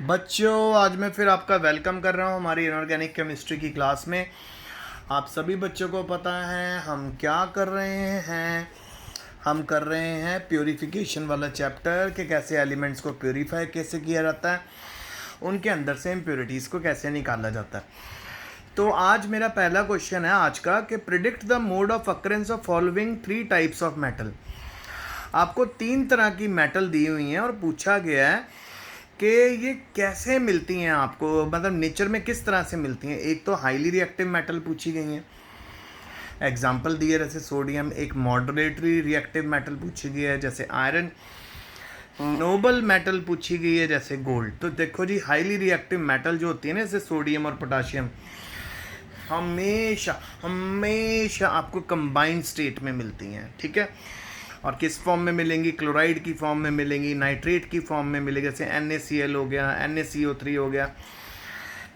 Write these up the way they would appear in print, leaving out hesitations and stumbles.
बच्चों, आज मैं फिर आपका वेलकम कर रहा हूँ हमारी इनऑर्गेनिक केमिस्ट्री की क्लास में। आप सभी बच्चों को पता है हम क्या कर रहे हैं। हम कर रहे हैं प्योरीफिकेशन वाला चैप्टर कि कैसे एलिमेंट्स को प्योरीफाई कैसे किया जाता है, उनके अंदर से इम्प्योरिटीज़ को कैसे निकाला जाता है। तो आज मेरा पहला क्वेश्चन है आज का कि predict the mode of occurrence of following 3 types of metal. आपको 3 तरह की मेटल दी हुई हैं और पूछा गया है कि ये कैसे मिलती हैं आपको, मतलब नेचर में किस तरह से मिलती हैं। एक तो हाईली रिएक्टिव मेटल पूछी गई हैं, एग्जांपल दिए जैसे सोडियम। एक मॉडरेटरी रिएक्टिव मेटल पूछी गई है जैसे आयरन। नोबल मेटल पूछी गई है जैसे गोल्ड। तो देखो जी, हाईली रिएक्टिव मेटल जो होती है ना जैसे सोडियम और पोटाशियम, हमेशा हमेशा आपको कंबाइंड स्टेट में मिलती हैं, ठीक है। और किस फॉर्म में मिलेंगी? क्लोराइड की फॉर्म में मिलेंगी, नाइट्रेट की फॉर्म में मिलेगी, जैसे NaCl हो गया, NaCO3 हो गया,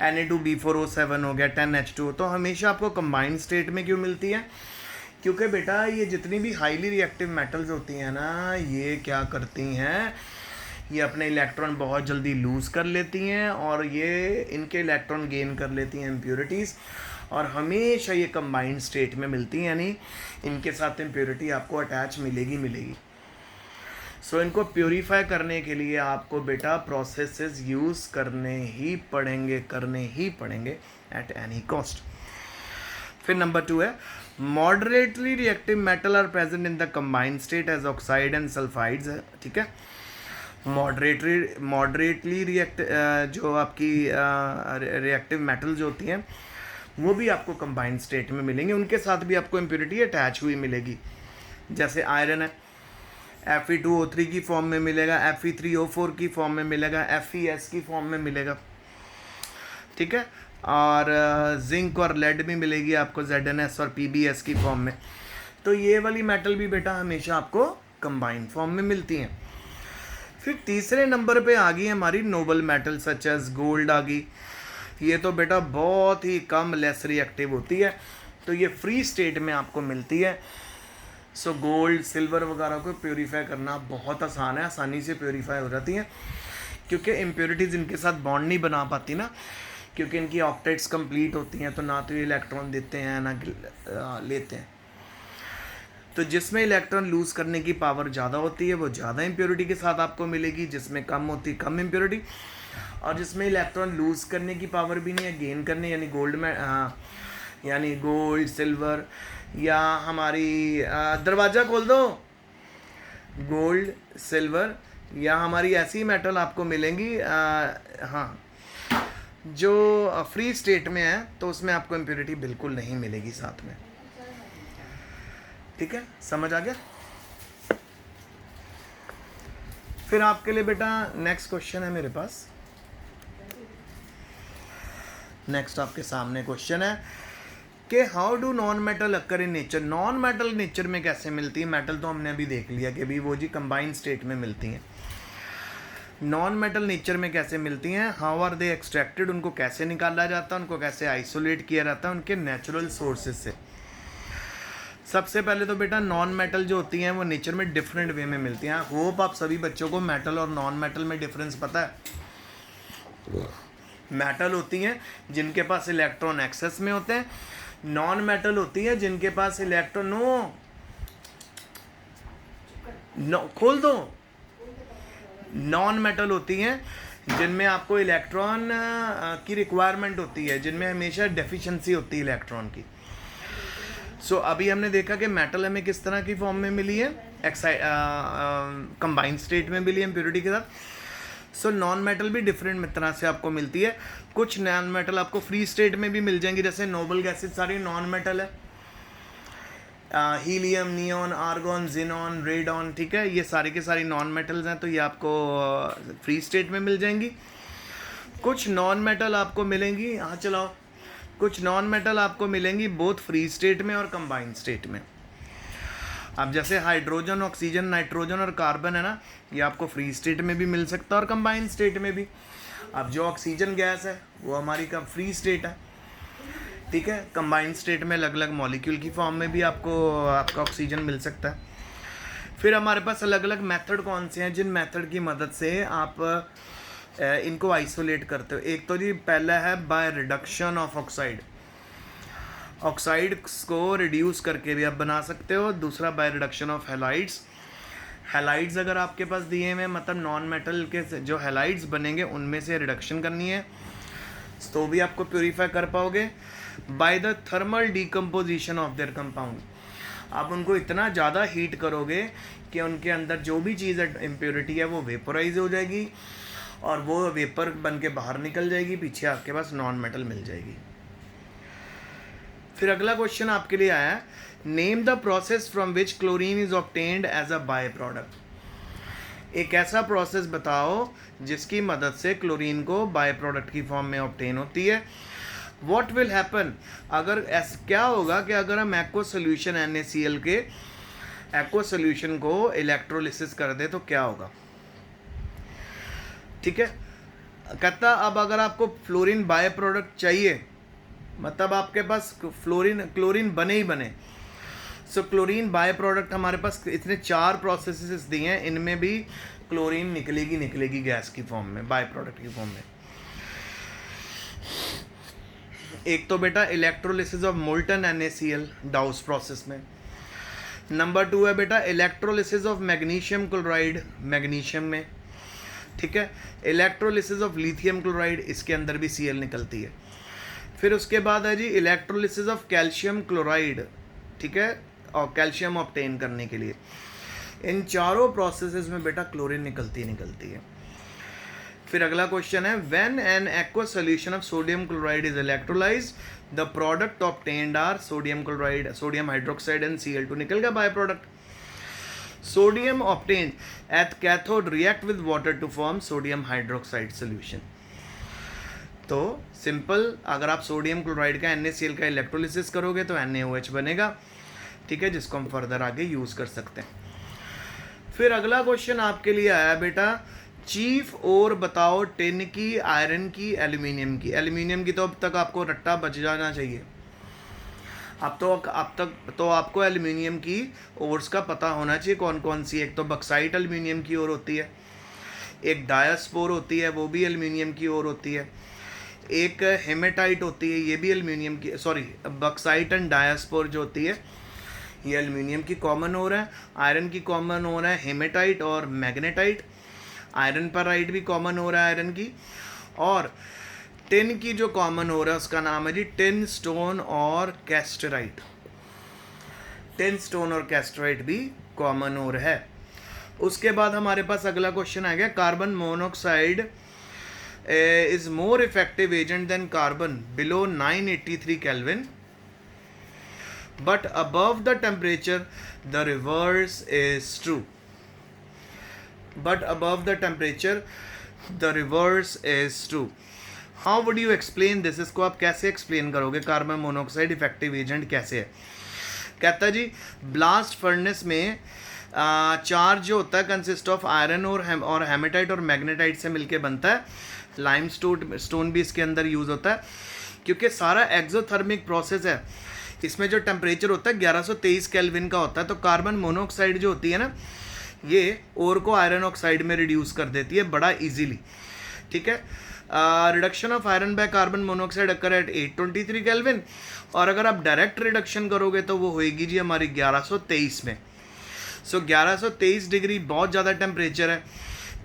Na2B4O7 हो गया, 10H2। तो हमेशा आपको कंबाइंड स्टेट में क्यों मिलती है? क्योंकि बेटा ये जितनी भी हाईली रिएक्टिव मेटल्स होती हैं ना, ये क्या करती हैं, ये अपने इलेक्ट्रॉन बहुत जल्दी लूज़ कर लेती हैं और ये इनके इलेक्ट्रॉन गेन कर लेती हैं इम्प्योरिटीज़, और हमेशा ये कंबाइंड स्टेट में मिलती हैं, यानी इनके साथ इम्प्योरिटी आपको अटैच मिलेगी। सो इनको प्योरीफाई करने के लिए आपको बेटा प्रोसेसेस यूज़ करने ही पड़ेंगे एट एनी कॉस्ट। फिर नंबर 2 है moderately reactive metal are present in the combined state as oxide and sulphides है, ठीक है। मॉडरेटली जो आपकी रिएक्टिव मेटल जो होती हैं वो भी आपको कंबाइंड स्टेट में मिलेंगे, उनके साथ भी आपको इम्प्योरिटी अटैच हुई मिलेगी। जैसे आयरन है, Fe2O3 की फॉर्म में मिलेगा, Fe3O4 की फॉर्म में मिलेगा, FeS की फॉर्म में मिलेगा, ठीक है। और जिंक और लेड भी मिलेगी आपको ZnS और PbS की फॉर्म में। तो ये वाली मेटल भी बेटा हमेशा आपको कंबाइंड फॉर्म में मिलती हैं। फिर तीसरे नंबर पे आ गई हमारी noble metal such as gold आ गई। ये तो बेटा बहुत ही कम लेस रिएक्टिव होती है, तो ये फ्री स्टेट में आपको मिलती है। सो गोल्ड सिल्वर वगैरह को प्योरीफाई करना बहुत आसान है, आसानी से प्योरीफाई हो जाती हैं, क्योंकि इम्प्योरिटीज़ इनके साथ बॉन्ड नहीं बना पाती ना, क्योंकि इनकी ऑक्टेट्स कंप्लीट होती हैं, तो ना तो ये इलेक्ट्रॉन देते हैं ना लेते हैं। तो जिसमें इलेक्ट्रॉन लूज़ करने की पावर ज़्यादा होती है वो ज़्यादा इम्प्योरिटी के साथ आपको मिलेगी, जिसमें कम होती कम इम्प्योरिटी, और जिसमें इलेक्ट्रॉन लूज़ करने की पावर भी नहीं है, गेन करने, यानी गोल्ड में यानी गोल्ड सिल्वर या हमारी दरवाज़ा खोल दो, गोल्ड सिल्वर या हमारी ऐसी मेटल आपको मिलेंगी हाँ जो फ्री स्टेट में है, तो उसमें आपको इम्प्योरिटी बिल्कुल नहीं मिलेगी साथ में, ठीक है। समझ आ गया? फिर आपके लिए बेटा नेक्स्ट क्वेश्चन है मेरे पास। नेक्स्ट आपके सामने क्वेश्चन है कि how do non metal occur in nature. Non metal nature में कैसे मिलती है? मेटल तो हमने अभी देख लिया कि भी वो जी कंबाइंड स्टेट में मिलती हैं। नॉन मेटल नेचर में कैसे मिलती हैं? हाउ आर दे एक्सट्रैक्टेड, उनको कैसे निकाला जाता है, उनको कैसे आइसोलेट किया जाता है उनके नेचुरल सोर्सेज से। सबसे पहले तो बेटा नॉन मेटल जो होती हैं वो नेचर में डिफरेंट वे में मिलती हैं। होप आप सभी बच्चों को मेटल और नॉन मेटल में डिफरेंस पता है। मेटल होती हैं जिनके पास इलेक्ट्रॉन एक्सेस में होते हैं, नॉन मेटल होती है जिनके पास इलेक्ट्रॉन नो खोल दो। नॉन मेटल होती हैं जिनमें आपको इलेक्ट्रॉन की रिक्वायरमेंट होती है, जिनमें हमेशा डेफिशिएंसी होती है इलेक्ट्रॉन की। सो अभी हमने देखा कि मेटल हमें किस तरह की फॉर्म में मिली है, कंबाइंड स्टेट में मिली है इम्प्योरिटी के साथ। सो नॉन मेटल भी डिफरेंट तरह से आपको मिलती है। कुछ नॉन मेटल आपको फ्री स्टेट में भी मिल जाएंगी, जैसे नोबल गैसेज सारी नॉन मेटल है, helium, neon, argon, xenon, radon, ठीक है, ये सारी के सारी नॉन मेटल्स हैं, तो ये आपको फ्री स्टेट में मिल जाएंगी। कुछ नॉन मेटल आपको मिलेंगी, हाँ चलाओ, कुछ नॉन मेटल आपको मिलेंगी बोथ फ्री स्टेट में और कंबाइंड स्टेट में। अब जैसे हाइड्रोजन, ऑक्सीजन, नाइट्रोजन और कार्बन है ना, ये आपको फ्री स्टेट में भी मिल सकता है और कंबाइंड स्टेट में भी। अब जो ऑक्सीजन गैस है वो हमारी कब फ्री स्टेट है, ठीक है। कंबाइंड स्टेट में अलग अलग मॉलिक्यूल की फॉर्म में भी आपका ऑक्सीजन मिल सकता है। फिर हमारे पास अलग अलग मेथड कौन से हैं जिन मेथड की मदद से आप इनको आइसोलेट करते हो। एक तो जी पहला है by reduction of oxide, oxides को रिड्यूस करके भी आप बना सकते हो। दूसरा by reduction of halides, halides अगर आपके पास दिए हुए मतलब नॉन मेटल के जो हैलाइड्स बनेंगे उनमें से रिडक्शन करनी है तो भी आपको प्योरीफाई कर पाओगे। By the thermal decomposition of their compound, आप उनको इतना ज़्यादा हीट करोगे कि उनके अंदर जो भी चीज़ इम्प्योरिटी है वो वेपोराइज हो जाएगी और वो वेपर बन के बाहर निकल जाएगी, पीछे आपके पास नॉन मेटल मिल जाएगी। फिर अगला क्वेश्चन आपके लिए आया, name the process from which chlorine is obtained as a by product. एक ऐसा प्रोसेस बताओ जिसकी मदद से क्लोरीन को बाय प्रोडक्ट की फॉर्म में ऑब्टेन होती है। व्हाट विल हैपन, अगर क्या होगा कि अगर हम एक्वा सोल्यूशन NaCl के एक्वा सोल्यूशन को इलेक्ट्रोलिसिस कर दे तो क्या होगा। ठीक है, कहता अब अगर आपको फ्लोरीन बाय प्रोडक्ट चाहिए मतलब आपके पास क्लोरीन बने ही बने। सो क्लोरीन बाय प्रोडक्ट हमारे पास इतने 4 प्रोसेसेस दिए हैं, इनमें भी क्लोरीन निकलेगी गैस की फॉर्म में, बाय प्रोडक्ट की फॉर्म में। एक तो बेटा electrolysis of molten NaCl डाउस process में। नंबर 2 है बेटा electrolysis of magnesium chloride magnesium में। ठीक है, इलेक्ट्रोलिसिस ऑफ लिथियम क्लोराइड, इसके अंदर भी Cl निकलती है। फिर उसके बाद है जी इलेक्ट्रोलिसिस ऑफ कैल्शियम क्लोराइड, ठीक है, और कैल्शियम ऑब्टेन करने के लिए इन चारों प्रोसेसेस में बेटा क्लोरीन निकलती है। फिर अगला क्वेश्चन है, when an aqua solution of sodium chloride is electrolysed the product obtained are sodium chloride, sodium hydroxide and Cl2 निकल गया by product. Sodium obtained at cathode react with water to form sodium hydroxide solution. तो simple, अगर आप sodium chloride का NaCl का electrolysis करोगे तो NaOH बनेगा। ठीक है, जिसको हम फर्दर आगे यूज़ कर सकते हैं। फिर अगला क्वेश्चन आपके लिए आया बेटा, चीफ और बताओ टिन की, आयरन की, एल्यूमिनियम की। एल्यूमिनियम की तो अब तक आपको रट्टा बच जाना चाहिए। अब तक तो आपको एल्यूमिनियम की ओर्स का पता होना चाहिए कौन कौन सी। एक तो बक्साइट एल्यूमिनियम की ओर होती है, एक डायस्पोर होती है वो भी एल्यूमिनियम की ओर होती है, एक हेमेटाइट होती है ये भी एल्यूमिनियम की, बक्साइट एंड डायस्पोर जो होती है ये एल्यूमिनियम की कॉमन ओर है। आयरन की कॉमन ओर है हेमेटाइट और मैग्नेटाइट, आयरन पेराइट भी कॉमन ओर है आयरन की। और टिन की जो कॉमन ओर है उसका नाम है जी टिन स्टोन और कैस्टराइट। टिन स्टोन और कैस्टराइट भी कॉमन ओर है। उसके बाद हमारे पास अगला क्वेश्चन आ गया, carbon monoxide is more effective agent than carbon below 983 Kelvin, but above the temperature the reverse is true. But above the temperature the reverse is true. How would you explain this? इसको आप कैसे explain करोगे carbon monoxide effective agent कैसे है। कहता जी blast furnace में charge जो होता है कंसिस्ट ऑफ आयरन और हेमेटाइट और मैग्नेटाइट से मिलके बनता है। लाइम स्टोन भी इसके अंदर यूज़ होता है क्योंकि सारा एक्सोथर्मिक प्रोसेस है। इसमें जो टेम्परेचर होता है 1123 केल्विन का होता है। तो कार्बन मोनोऑक्साइड जो होती है ना ये ओर को आयरन ऑक्साइड में रिड्यूस कर देती है बड़ा इजीली। ठीक है, reduction of iron by carbon monoxide occur at 823 kelvin, और अगर आप डायरेक्ट रिडक्शन करोगे तो वो होएगी जी हमारी 1123 में। सो 1123 डिग्री बहुत ज़्यादा टेम्परेचर है।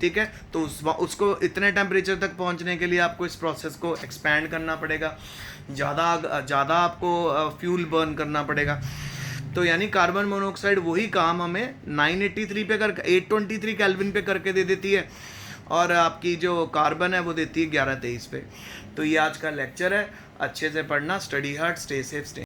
ठीक है, तो उसको इतने टेम्परेचर तक पहुंचने के लिए आपको इस प्रोसेस को एक्सपैंड करना पड़ेगा, ज़्यादा आपको फ्यूल बर्न करना पड़ेगा। तो यानी कार्बन मोनोऑक्साइड वही काम हमें 983 पे 823 केल्विन पे करके दे देती है और आपकी जो कार्बन है वो देती है 1123 पे। तो ये आज का लेक्चर है, अच्छे से पढ़ना, study hard, stay safe, stay